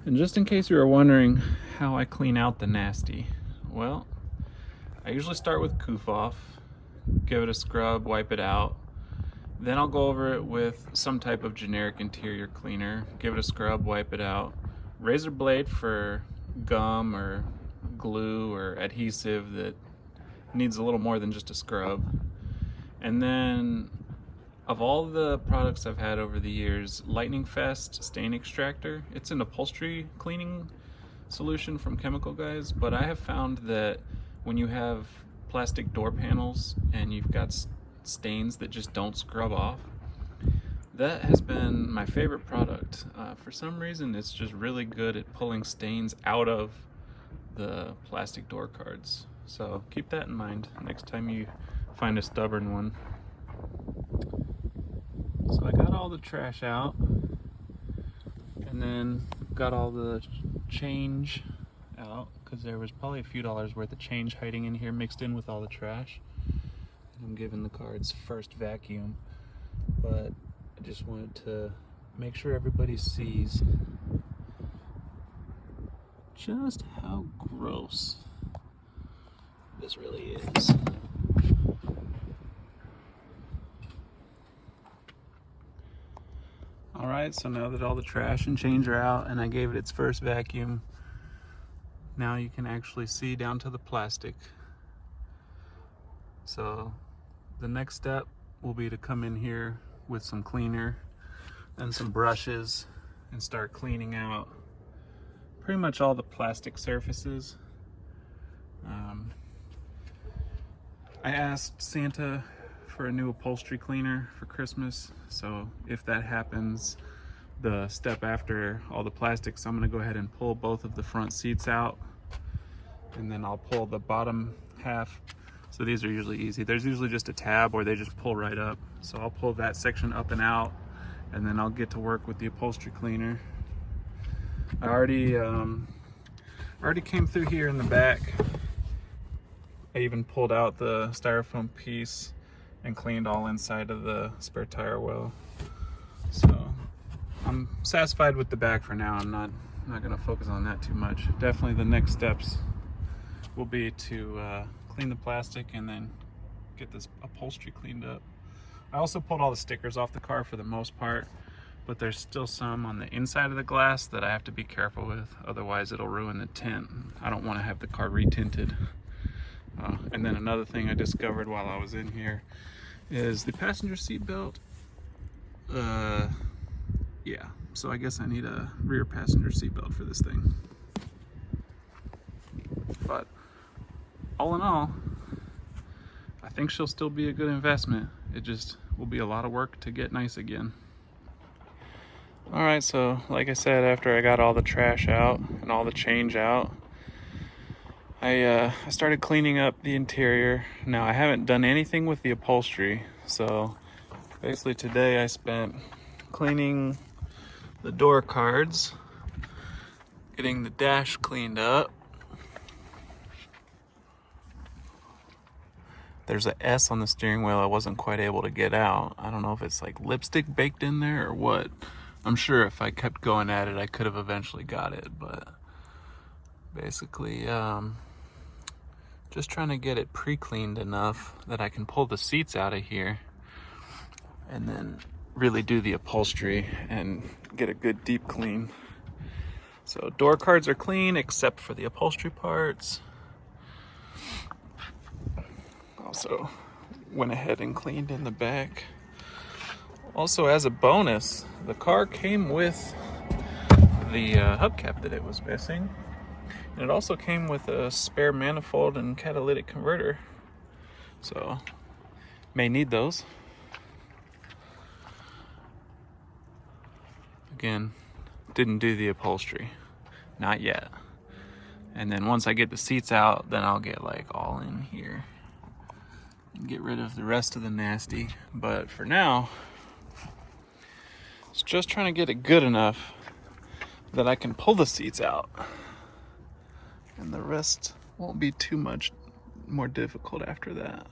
And just in case you were wondering how I clean out the nasty, well, I usually start with coof off, give it a scrub, wipe it out. Then I'll go over it with some type of generic interior cleaner, give it a scrub, wipe it out. Razor blade for gum or glue or adhesive that needs a little more than just a scrub. And then of all the products I've had over the years, Lightning Fest stain extractor, it's an upholstery cleaning solution from Chemical Guys, but I have found that when you have plastic door panels and you've got stains that just don't scrub off, that has been my favorite product. For some reason, it's just really good at pulling stains out of the plastic door cards. So keep that in mind next time you find a stubborn one. So I got all the trash out, and then got all the change out, because there was probably a few dollars worth of change hiding in here mixed in with all the trash. And I'm giving the cards first vacuum, but I just wanted to make sure everybody sees just how gross this really is. Alright, so now that all the trash and change are out and I gave it its first vacuum, now you can actually see down to the plastic. So the next step will be to come in here with some cleaner and some brushes and start cleaning out pretty much all the plastic surfaces. I asked Santa for a new upholstery cleaner for Christmas, so if that happens, the step after all the plastics, I'm going to go ahead and pull both of the front seats out, and then I'll pull the bottom half. So these are usually easy. There's usually just a tab or they just pull right up. So I'll pull that section up and out, and then I'll get to work with the upholstery cleaner. I already came through here in the back. I even pulled out the styrofoam piece and cleaned all inside of the spare tire well. So I'm satisfied with the back for now. I'm not gonna focus on that too much. Definitely the next steps will be to clean the plastic and then get this upholstery cleaned up. I also pulled all the stickers off the car for the most part, but there's still some on the inside of the glass that I have to be careful with, otherwise it'll ruin the tint. I don't want to have the car retinted. And then another thing I discovered while I was in here is the passenger seat belt. Yeah, so I guess I need a rear passenger seat belt for this thing. But all in all, I think she'll still be a good investment. It just will be a lot of work to get nice again. All right, so like I said, after I got all the trash out and all the change out, I started cleaning up the interior. Now I haven't done anything with the upholstery, so basically today I spent cleaning the door cards, getting the dash cleaned up. There's an S on the steering wheel I wasn't quite able to get out. I don't know if it's like lipstick baked in there or what. I'm sure if I kept going at it, I could have eventually got it, but basically, just trying to get it pre-cleaned enough that I can pull the seats out of here and then really do the upholstery and get a good deep clean. So door cards are clean except for the upholstery parts. Also went ahead and cleaned in the back. Also, as a bonus, the car came with the hubcap that it was missing. And it also came with a spare manifold and catalytic converter. So, may need those. Again, didn't do the upholstery. Not yet. And then once I get the seats out, then I'll get like all in here. And get rid of the rest of the nasty. But for now, it's just trying to get it good enough that I can pull the seats out. And the rest won't be too much more difficult after that.